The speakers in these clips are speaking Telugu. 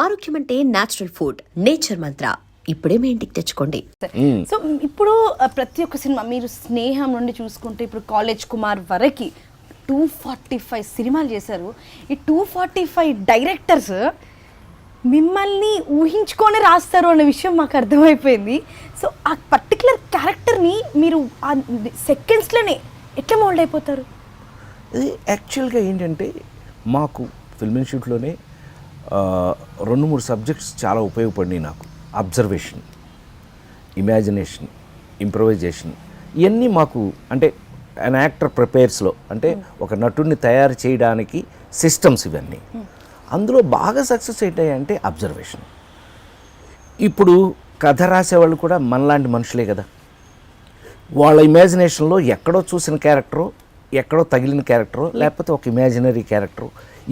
ఆరోగ్యం అంటే న్యాచురల్ ఫుడ్, నేచర్ మంత్ర. ఇప్పుడే మీ ఇంటికి తెచ్చుకోండి. సో ఇప్పుడు ప్రతి ఒక్క సినిమా మీరు స్నేహం నుండి చూసుకుంటే ఇప్పుడు కాలేజ్ కుమార్ వరకు 245 సినిమాలు చేశారు. ఈ 245 డైరెక్టర్స్ మిమ్మల్ని ఊహించుకొని రాస్తారు అనే విషయం మాకు అర్థమైపోయింది. సో ఆ పర్టికులర్ క్యారెక్టర్ని మీరు ఆ సెకండ్స్లోనే ఎట్లా మోల్డ్ అయిపోతారు? ఇది యాక్చువల్గా ఏంటంటే మాకు ఫిల్మ్ ఇన్స్టిట్యూట్లోనే 2-3 సబ్జెక్ట్స్ చాలా ఉపయోగపడినాయి నాకు. అబ్జర్వేషన్, ఇమాజినేషన్, ఇంప్రొవైజేషన్, ఇవన్నీ మాకు అంటే అన్ యాక్టర్ ప్రిపేర్స్లో అంటే ఒక నటుడిని తయారు చేయడానికి సిస్టమ్స్ ఇవన్నీ. అందులో బాగా సక్సెస్ ఏంటంటే అబ్జర్వేషన్. ఇప్పుడు కథ రాసేవాళ్ళు కూడా మనలాంటి మనుషులే కదా. వాళ్ళ ఇమాజినేషన్లో ఎక్కడో చూసిన క్యారెక్టరు, ఎక్కడో తగిలిన క్యారెక్టరు, లేకపోతే ఒక ఇమాజినరీ క్యారెక్టరు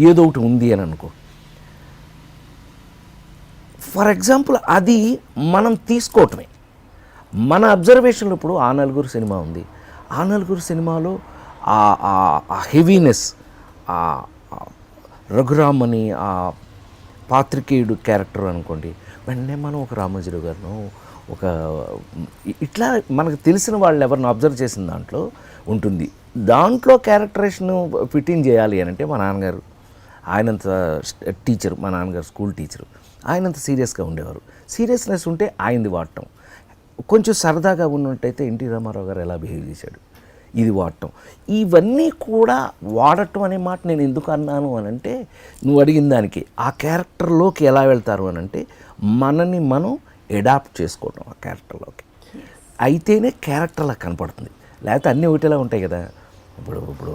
ఏదో ఒకటి ఉంది అని అనుకో. ఫర్ ఎగ్జాంపుల్ అది మనం తీసుకోవటమే. మన అబ్జర్వేషన్లో ఇప్పుడు ఆ నలుగురు సినిమా ఉంది. ఆ నలుగురు సినిమాలో ఆ హెవీనెస్, ఆ రఘురామ్ అని ఆ పాత్రికేయుడు క్యారెక్టర్ అనుకోండి, వెంటనే మనం ఒక రామోజీరావు గారిను ఒక ఇట్లా మనకు తెలిసిన వాళ్ళు ఎవరిని అబ్జర్వ్ చేసిన దాంట్లో ఉంటుంది. దాంట్లో క్యారెక్టరేషన్ ఫిట్టింగ్ చేయాలి అని అంటే మా నాన్నగారు, ఆయనంత టీచరు, మా నాన్నగారు స్కూల్ టీచరు, ఆయనంత సీరియస్గా ఉండేవారు. సీరియస్నెస్ ఉంటే ఆయనది వాడటం, కొంచెం సరదాగా ఉన్నట్టయితే ఎన్టీ రామారావు గారు ఎలా బిహేవ్ చేశాడు ఇది వాడటం. ఇవన్నీ కూడా వాడటం అనే మాట నేను ఎందుకు అన్నాను అని అంటే, నువ్వు అడిగిన దానికి ఆ క్యారెక్టర్లోకి ఎలా వెళ్తారు అని అంటే మనని మనం అడాప్ట్ చేసుకోవటం ఆ క్యారెక్టర్లోకి అయితేనే క్యారెక్టర్లా కనపడుతుంది. లేకపోతే అన్నీ ఒకటిలా ఉంటాయి కదా. ఇప్పుడు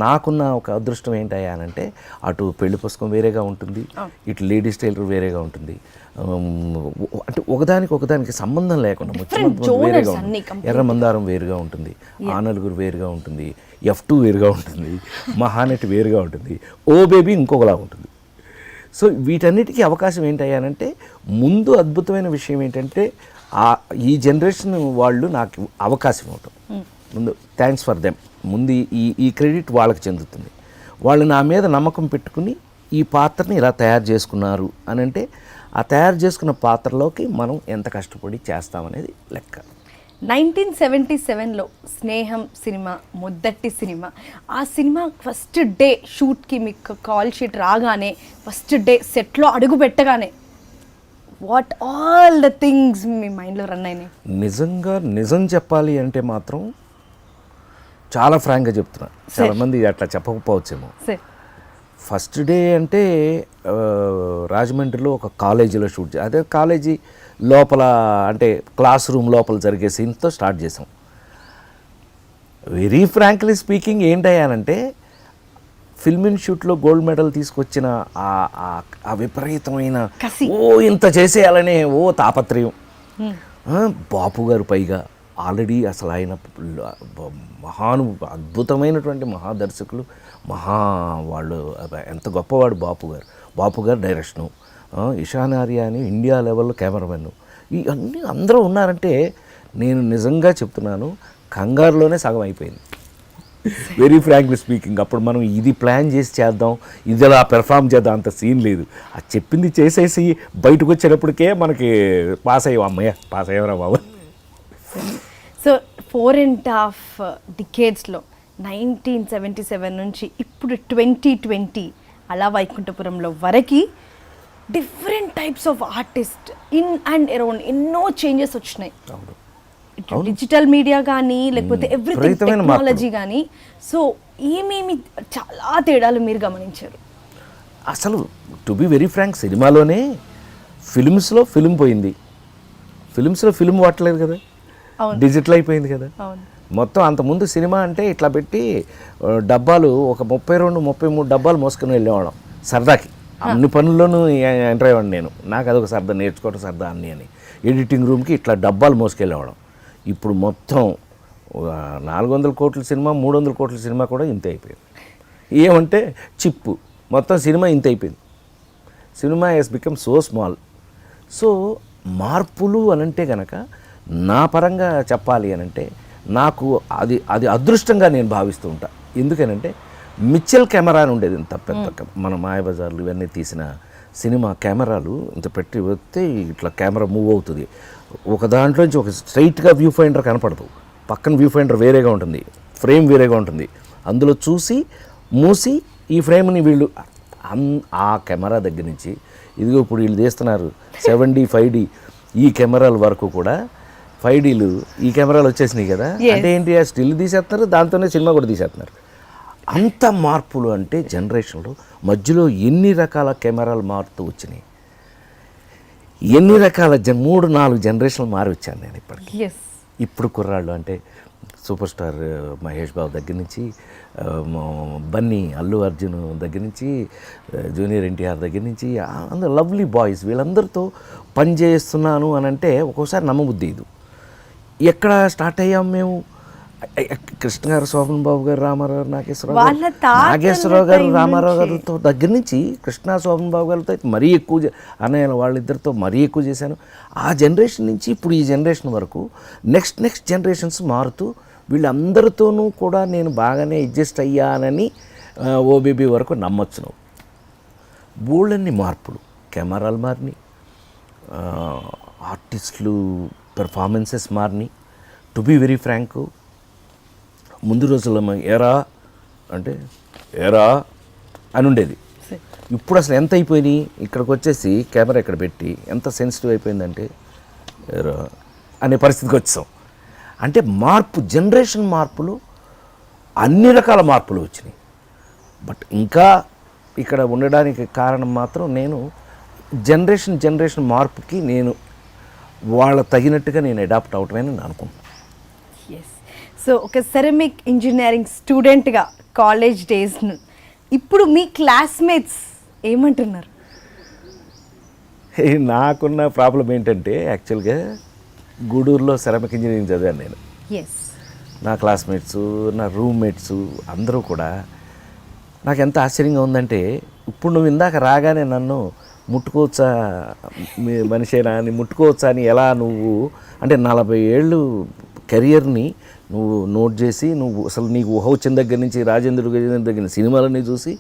నాకున్న ఒక అదృష్టం ఏంటయ్యా అని అంటే, అటు పెళ్లి పుస్తకం వేరేగా ఉంటుంది, ఇటు లేడీస్ టైలర్ వేరేగా ఉంటుంది. అంటే ఒకదానికి సంబంధం లేకుండా ముఖ్యమంత్రి వేరేగా ఉంటుంది, ఎర్రమందారం వేరుగా ఉంటుంది, ఆ నలుగురు వేరుగా ఉంటుంది, F2 వేరుగా ఉంటుంది, మహానటి వేరుగా ఉంటుంది, ఓ బేబీ ఇంకొకలా ఉంటుంది. సో వీటన్నిటికీ అవకాశం ఏంటయ్యానంటే, ముందు అద్భుతమైన విషయం ఏంటంటే ఈ జనరేషన్ వాళ్ళు నాకు అవకాశం ఇవ్వటం. ముందు థ్యాంక్స్ ఫర్ దెమ్. ముందు ఈ క్రెడిట్ వాళ్ళకి చెందుతుంది. వాళ్ళు నా మీద నమ్మకం పెట్టుకుని ఈ పాత్రని ఇలా తయారు చేసుకున్నారు అని అంటే, ఆ తయారు చేసుకున్న పాత్రలోకి మనం ఎంత కష్టపడి చేస్తామనేది లెక్క. 1977లో స్నేహం సినిమా మొదటి సినిమా. ఆ సినిమా ఫస్ట్ డే షూట్కి మీకు కాల్ షీట్ రాగానే, ఫస్ట్ డే సెట్లో అడుగు పెట్టగానే వాట్ ఆల్ ద థింగ్స్ మీ మైండ్లో రన్ అయినాయి? నిజం చెప్పాలి అంటే మాత్రం చాలా ఫ్రాంక్గా చెప్తున్నా, చాలామంది అట్లా చెప్పకపోవచ్చేమో. ఫస్ట్ డే అంటే రాజమండ్రిలో ఒక కాలేజీలో షూట్ అదే కాలేజీ లోపల అంటే క్లాస్ రూమ్ లోపల జరిగే సీన్తో స్టార్ట్ చేసాం. వెరీ ఫ్రాంక్లీ స్పీకింగ్ ఏంటయ్యానంటే, ఫిల్మ్ ఇన్స్టిట్యూట్లో గోల్డ్ మెడల్ తీసుకొచ్చిన ఆ విపరీతమైన ఇంత చేసేయాలనే తాపత్రయం. బాపు గారు పైగా ఆల్రెడీ అసలు ఆయన అద్భుతమైనటువంటి మహాదర్శకులు, వాళ్ళు ఎంత గొప్పవాడు బాపు గారు డైరెక్షను, ఇషాన్ ఆర్య అని ఇండియా లెవెల్లో కెమెరామెన్, ఇవన్నీ అందరూ ఉన్నారంటే నేను నిజంగా చెప్తున్నాను కంగారులోనే సగం అయిపోయింది. Very frankly speaking. అప్పుడు మనం ఇది ప్లాన్ చేసి చేద్దాం, ఇది అలా పెర్ఫామ్ చేద్దాం అంత సీన్ లేదు. అది చెప్పింది చేసేసి బయటకు వచ్చేటప్పటికే మనకి పాస్ అయ్యారా బాబు. సో 4.5 డికేడ్స్లో 1977 నుంచి ఇప్పుడు 2020 అలా వైకుంఠపురంలో వరకు different types of artist in and around ఎన్నో చేంజెస్ వచ్చినాయి. డిజిటల్ మీడియా కానీ లేకపోతే ఎవ్రీథింగ్ టెక్నాలజీ కానీ. సో ఏమేమి చాలా తేడాలు మీరు గమనించారు? అసలు టు బి వెరీ ఫ్రాంక్, సినిమాలోనే ఫిల్మ్స్లో ఫిల్మ్ పోయింది, ఫిల్మ్స్లో ఫిల్మ్ వాడలేదు కదా, డిజిటల్ అయిపోయింది కదా మొత్తం. అంతకుముందు సినిమా అంటే ఇట్లా పెట్టి డబ్బాలు ఒక 32-33 డబ్బాలు మోసుకొని వెళ్ళేవాళ్ళం సరదాకి. అన్ని పనుల్లోనూ ఎంటర్ అయ్యేవాడిని నేను. నాకు అదొక సరదా, నేర్చుకోవడం సరదా అన్నీ అని. ఎడిటింగ్ రూమ్కి ఇట్లా డబ్బాలు మోసుకెళ్ళేవాళ్ళం. ఇప్పుడు మొత్తం 400 కోట్ల సినిమా, 300 కోట్ల సినిమా కూడా ఇంత అయిపోయింది. ఏమంటే చిప్పు మొత్తం సినిమా ఇంత అయిపోయింది. Cinema has become so small. So మార్పులు అనంటే కనుక నా పరంగా చెప్పాలి అనంటే నాకు అది అదృష్టంగా నేను భావిస్తూ ఉంటా. ఎందుకనంటే మిచ్చల్ కెమెరా అని ఉండేది ఇంత పెద్ద, మన మాయాబజార్లు ఇవన్నీ తీసిన సినిమా కెమెరాలు ఇంత పెట్టి వస్తే ఇట్లా కెమెరా మూవ్ అవుతుంది. ఒక దాంట్లోంచి ఒక స్ట్రైట్గా వ్యూ ఫైండర్ కనపడదు, పక్కన వ్యూ ఫైండర్ వేరేగా ఉంటుంది, ఫ్రేమ్ వేరేగా ఉంటుంది. అందులో చూసి మూసి ఈ ఫ్రేమ్ని వీళ్ళు ఆ కెమెరా దగ్గర నుంచి ఇదిగో ఇప్పుడు వీళ్ళు తీస్తున్నారు 7D 5D ఈ కెమెరాల వరకు కూడా 5Dలు ఈ కెమెరాలు వచ్చేసినాయి కదా. అంటే ఏంటి, ఆ స్టిల్ తీసేస్తున్నారు, దాంతోనే సినిమా కూడా తీసేస్తున్నారు. అంత మార్పులు అంటే జనరేషన్లో మధ్యలో ఎన్ని రకాల కెమెరాలు మారుతూ వచ్చినాయి, ఎన్ని రకాల 3-4 జనరేషన్లు మారి వచ్చాను నేను ఇప్పటికి. ఇప్పుడు కుర్రాళ్ళు అంటే సూపర్ స్టార్ మహేష్ బాబు దగ్గర నుంచి బన్నీ అల్లు అర్జున్ దగ్గర నుంచి జూనియర్ ఎన్టీఆర్ దగ్గర నుంచి అందరూ లవ్లీ బాయ్స్ వీళ్ళందరితో పనిచేస్తున్నాను అని అంటే ఒక్కోసారి నమ్మబుద్ధి ఇది. ఎక్కడ స్టార్ట్ అయ్యాం మేము, కృష్ణ గారు, శోభన్ బాబు గారు, రామారావు, నాగేశ్వరరావు గారు, రామారావు గారితో దగ్గర నుంచి కృష్ణ, శోభన్ బాబు గారితో మరీ ఎక్కువ అన్నయ్య వాళ్ళిద్దరితో మరీ ఎక్కువ చేశాను. ఆ జనరేషన్ నుంచి ఇప్పుడు ఈ జనరేషన్ వరకు నెక్స్ట్ జనరేషన్స్ మారుతూ వీళ్ళందరితోనూ కూడా నేను బాగానే అడ్జస్ట్ అయ్యానని ఓబీబీ వరకు నమ్మొచ్చు. నువ్వు బోళ్ళన్ని మార్పులు, కెమెరాలు మారినాయి, ఆర్టిస్టులు పెర్ఫార్మెన్సెస్ మారినాయి. టు బీ వెరీ ఫ్రాంక్, ముందు రోజుల్లో ఏరా అంటే ఏరా అని ఉండేది. ఇప్పుడు అసలు ఎంత అయిపోయినాయి, ఇక్కడికి వచ్చేసి కెమెరా ఇక్కడ పెట్టి ఎంత సెన్సిటివ్ అయిపోయిందంటే ఏరా అనే పరిస్థితికి వచ్చాం. అంటే మార్పు, జనరేషన్ మార్పులు, అన్ని రకాల మార్పులు వచ్చినాయి. బట్ ఇంకా ఇక్కడ ఉండడానికి కారణం మాత్రం నేను జనరేషన్ మార్పుకి నేను వాళ్ళ తగినట్టుగా నేను అడాప్ట్ అవటమని నేను అనుకుంటున్నాను. సో ఒక సెరమిక్ ఇంజనీరింగ్ స్టూడెంట్గా కాలేజ్ డేస్ ఇప్పుడు మీ క్లాస్మేట్స్ ఏమంటున్నారు? నాకున్న ప్రాబ్లం ఏంటంటే యాక్చువల్గా గూడూరులో సెరమిక్ ఇంజనీరింగ్ చదివాను నేను. నా క్లాస్మేట్స్, నా రూమ్మేట్స్ అందరూ కూడా నాకు ఎంత ఆశ్చర్యంగా ఉందంటే, ఇప్పుడు నువ్వు ఇందాక రాగానే నన్ను ముట్టుకోవచ్చా మనిషేనా అని ముట్టుకోవచ్చా అని ఎలా నువ్వు అంటే 40 ఏళ్ళు కెరియర్ని నువ్వు నోట్ చేసి నువ్వు అసలు నీకు ఊహ వచ్చిన దగ్గర నుంచి రాజేంద్ర దగ్గర సినిమాలన్నీ చూసి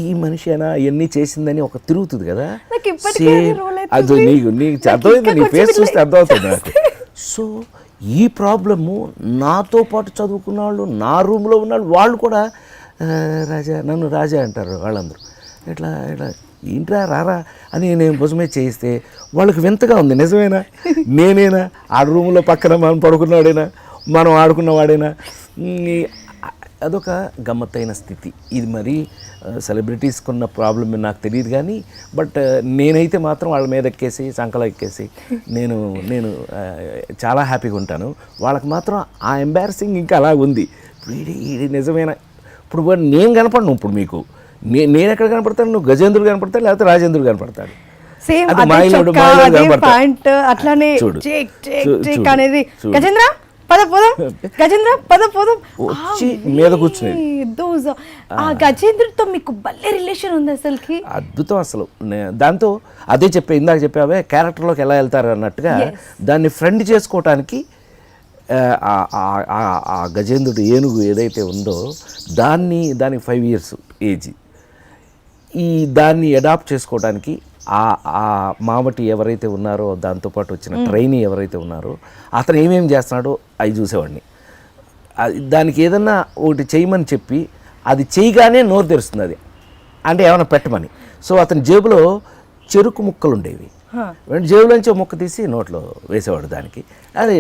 ఈ మనిషేనా ఇవన్నీ చేసిందని ఒక తిరుగుతుంది కదా. అది నీకు అర్థమైంది, నీ ఫేస్ చూస్తే అర్థమవుతుంది నాకు. సో ఈ ప్రాబ్లము నాతో పాటు చదువుకున్న వాళ్ళు, నా రూమ్లో ఉన్న వాళ్ళు కూడా రాజా, నన్ను రాజా అంటారు వాళ్ళందరూ. ఇట్లా ఏంట్రా రారా అని నేను భుజమే చేయిస్తే వాళ్ళకి వింతగా ఉంది. నిజమేనా, నేనేనా ఆ రూమ్లో పక్కన మనం పడుకున్నవాడేనా, మనం ఆడుకున్నవాడేనా? అదొక గమ్మత్తైన స్థితి. ఇది మరి సెలబ్రిటీస్కి ఉన్న ప్రాబ్లం నాకు తెలియదు కానీ, బట్ నేనైతే మాత్రం వాళ్ళ మీద ఎక్కేసి సంకలో ఎక్కేసి నేను చాలా హ్యాపీగా ఉంటాను. వాళ్ళకి మాత్రం ఆ ఎంబారసింగ్ ఇంకా అలా ఉంది. ఇది నిజమేనా? ఇప్పుడు నేను కనపడను, ఇప్పుడు మీకు నేను ఎక్కడ కనపడతాను? నువ్వు గజేంద్రుడు కనపడతాడు, లేకపోతే రాజేంద్రుడు కనపడతాడు. వచ్చి మీద కూర్చునేది. గజేంద్రుడితో మీకు భలే రిలేషన్ ఉంది అసలుకి, అద్భుతం అసలు. దాంతో అదే ఇందాక చెప్పావే క్యారెక్టర్లోకి ఎలా వెళ్తారు అన్నట్టుగా దాన్ని ఫ్రెండ్ చేసుకోవటానికి ఆ గజేంద్రుడు ఏనుగు ఏదైతే ఉందో దానికి 5 years ఏజ్, దాన్ని అడాప్ట్ చేసుకోవడానికి ఆ మామటి ఎవరైతే ఉన్నారో, దాంతోపాటు వచ్చిన ట్రైనీ ఎవరైతే ఉన్నారో, అతను ఏమేమి చేస్తున్నాడో అవి చూసేవాడిని. దానికి ఏదన్నా ఒకటి చేయమని చెప్పి అది చేయగానే నోరు తెరుస్తుంది, అది అంటే ఏమైనా పెట్టమని. సో అతని జేబులో చెరుకు ముక్కలు ఉండేవి, జేబులోంచి ఒక ముక్క తీసి నోట్లో వేసేవాడు దానికి. అది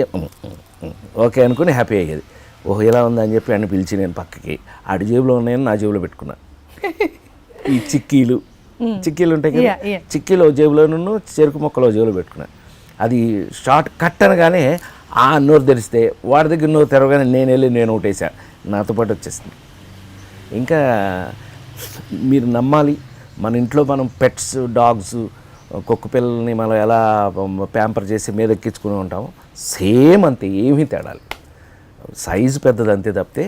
ఓకే అనుకుని హ్యాపీ అయ్యేది. ఓహో ఇలా ఉందని చెప్పి అన్ని పిలిచి నేను పక్కకి ఆడి జేబులో ఉన్నాయని నా జేబులో పెట్టుకున్నాను. ఈ చిక్కీలు ఉంటాయి కదా, చిక్కీలో జేబులోనూ చెరుకు మొక్కలో జేబులో పెట్టుకున్నాను. అది షార్ట్ కట్ అనగానే ఆ నోరు తెరిస్తే వాడి దగ్గర నోరు తెరవగానే నేను ఒకటేసాను, నాతో పాటు వచ్చేసింది. ఇంకా మీరు నమ్మాలి, మన ఇంట్లో మనం పెట్స్, డాగ్స్, కుక్క పిల్లల్ని మనం ఎలా ప్యాంపర్ చేసి మీద ఎక్కించుకుని ఉంటాము, సేమ్ అంతే, ఏమీ తేడాలి. సైజు పెద్దది అంతే తప్పితే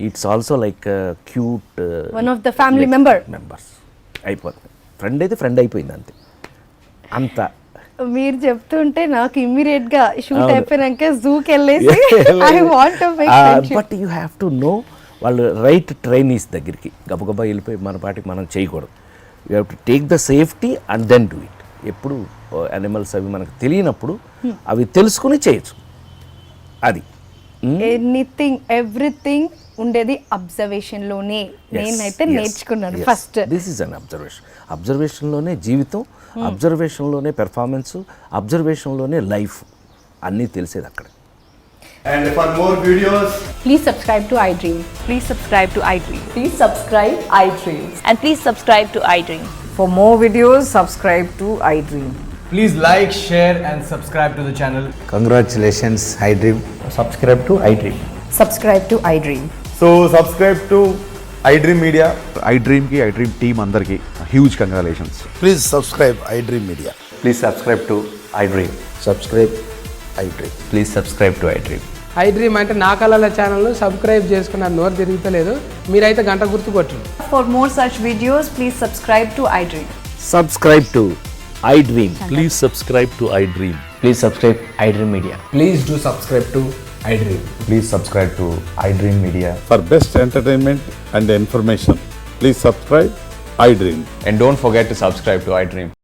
it's also like cute one of the family members అయిపోతుంది. ఫ్రెండ్ అయితే ఫ్రెండ్ అయిపోయింది అంతే. అంత మీరు చెప్తుంటే నాకు ఇమ్మీడియట్ గా షూట్ అయిపోయినాక జూకి వెళ్ళేసి I want to make friendship. But you have to know వాళ్ళు రైట్ ట్రైనీస్ దగ్గరికి గబగబా వెళ్ళిపోయి మన పాటికి మనం చేయకూడదు. You have to take the safety and then do it. ఎప్పుడు యానిమల్స్ అవి మనకు తెలియనప్పుడు అవి తెలుసుకుని చేయొచ్చు. అది ఎనీథింగ్ ఎవ్రీథింగ్ ఉండేది అబ్జర్వేషన్లోనే. నేనైతే నేర్చుకున్నాను ఫస్ట్. దిస్ ఈజ్ అన్ అబ్జర్వేషన్లోనే జీవితం, అబ్జర్వేషన్లోనే పెర్ఫార్మెన్స్, అబ్జర్వేషన్లోనే లైఫ్ అన్నీ తెలిసేది అక్కడ. And for more videos, Please subscribe to iDream. Please subscribe to iDream. Please subscribe iDream. And please subscribe to iDream. For more videos, subscribe to iDream. please like, share and subscribe to the channel. Congratulations, iDream. Subscribe to iDream. Subscribe to iDream. So subscribe to iDream Media. iDream ki iDream team andarki huge congratulations. Please subscribe iDream Media. Please subscribe to iDream. Subscribe iDream. Please subscribe to iDream. iDream అంటే నా కళల ఛానల్ను సబ్స్క్రైబ్ చేసుకున్నారు, నోరు తిరుగుతలేదు. మీరైతే గంట గుర్తు కొట్టండి. For more such videos, please subscribe to iDream. Subscribe to iDream. Please subscribe to iDream. Please subscribe iDream Media. Please do subscribe to iDream. Please subscribe to iDream Media. For best entertainment and information, please subscribe iDream. And don't forget to subscribe to iDream.